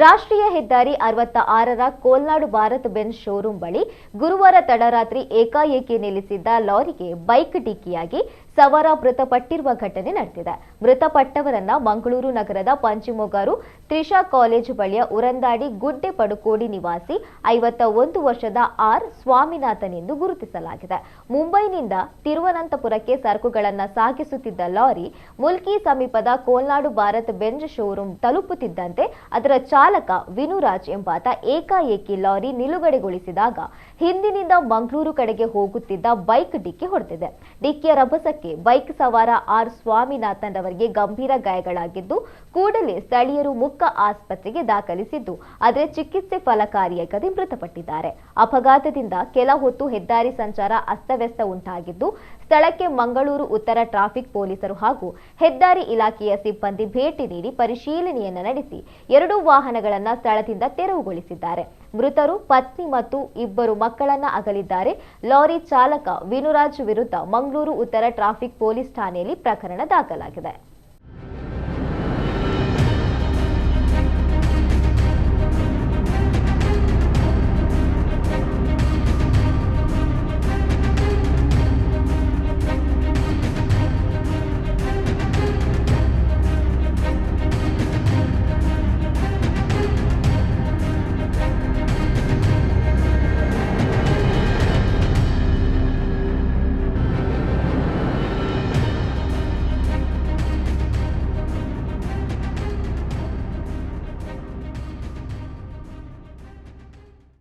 ರಾಷ್ಟ್ರೀಯ ಹೆದ್ದಾರಿ 66ರ ಕೋಲ್ನಾಡು Bharat Benz showroom ಬಳಿ ಗುರುವಾರ ತಡರಾತ್ರಿ ಏಕಾಏಕಿ ನಿಲ್ಲಿಸಿದ್ದ ಲಾರಿಗೆ ಬೈಕ್ ಡಿಕ್ಕಿಯಾಗಿ ಸವಾರ ಮೃತಪಟ್ಟಿರುವ ಘಟನೆ ನಡೆದಿದೆ. ಮೃತಪಟ್ಟವರನ್ನ ಮಂಗಳೂರು ನಗರದ ಪಂಚಿಮೊಗರು ತ್ರಿಷಾ ಕಾಲೇಜು ಬಳಿಯ ಉರಂದಾಡಿ ಗುಡ್ಡೆ ಪಡುಕೋಡಿ ನಿವಾಸಿ 51 ವರ್ಷದ ಆರ್ ಸ್ವಾಮಿನಾಥನ್ ಎಂದು ಗುರುತಿಸಲಾಗಿದೆ. ಮುಂಬೈನಿಂದ ತಿರುವನಂತಪುರಕ್ಕೆ ಸರಕುಗಳನ್ನು ಸಾಗಿಸುತ್ತಿದ್ದ ಲಾರಿ ಮುಲ್ಕಿ ಸಮೀಪದ ಕೋಲ್ನಾಡು ಭಾರತ್ ಬೆನ್ಸ್ ಶೋರೂಂ ತಲುಪುತ್ತಿದ್ದಂತೆ ಅದರ ಚಾಲಕ ವಿನುರಾಜ್ ಎಂಬಾತ ಏಕಾಏಕಿ ಲಾರಿ ನಿಲುಗಡೆಗೊಳಿಸಿದಾಗ ಹಿಂದಿನಿಂದ ಮಂಗಳೂರು ಕಡೆಗೆ ಹೋಗುತ್ತಿದ್ದ ಬೈಕ್ ಡಿಕ್ಕಿ ಹೊಡೆದಿದೆ. ಡಿಕ್ಕಿಯ ರಭಸಕ್ಕೆ ಬೈಕ್ ಸವಾರ ಆರ್ ಸ್ವಾಮಿನಾಥನ್ ಅವರಿಗೆ ಗಂಭೀರ ಗಾಯಗಳಾಗಿದ್ದು ಕೂಡಲೇ ಸ್ಥಳೀಯರು ಮುಕ್ಕ ಆಸ್ಪತ್ರೆಗೆ ದಾಖಲಿಸಿದ್ದು ಆದರೆ ಚಿಕಿತ್ಸೆ ಫಲಕಾರಿಯಾಗದೆ ಮೃತಪಟ್ಟಿದ್ದಾರೆ. ಅಪಘಾತದಿಂದ ಕೆಲ ಹೊತ್ತು ಹೆದ್ದಾರಿ ಸಂಚಾರ ಅಸ್ತವ್ಯಸ್ತ ಉಂಟಾಗಿದ್ದು ಸ್ಥಳಕ್ಕೆ ಮಂಗಳೂರು ಉತ್ತರ ಟ್ರಾಫಿಕ್ ಪೊಲೀಸರು ಹಾಗೂ ಹೆದ್ದಾರಿ ಇಲಾಖೆಯ ಸಿಬ್ಬಂದಿ ಭೇಟಿ ನೀಡಿ ಪರಿಶೀಲನೆಯನ್ನು ನಡೆಸಿ 2 ವಾಹನಗಳನ್ನು ಸ್ಥಳದಿಂದ ತೆರವುಗೊಳಿಸಿದ್ದಾರೆ. ಮೃತರು ಪತ್ನಿ ಮತ್ತು 2 ಮಕ್ಕಳನ್ನ ಅಗಲಿದ್ದಾರೆ. ಲಾರಿ ಚಾಲಕ ವಿನುರಾಜ್ ವಿರುದ್ಧ ಮಂಗಳೂರು ಉತ್ತರ ಟ್ರಾಫಿಕ್ ಪೊಲೀಸ್ ಠಾಣೆಯಲ್ಲಿ ಪ್ರಕರಣ ದಾಖಲಾಗಿದೆ.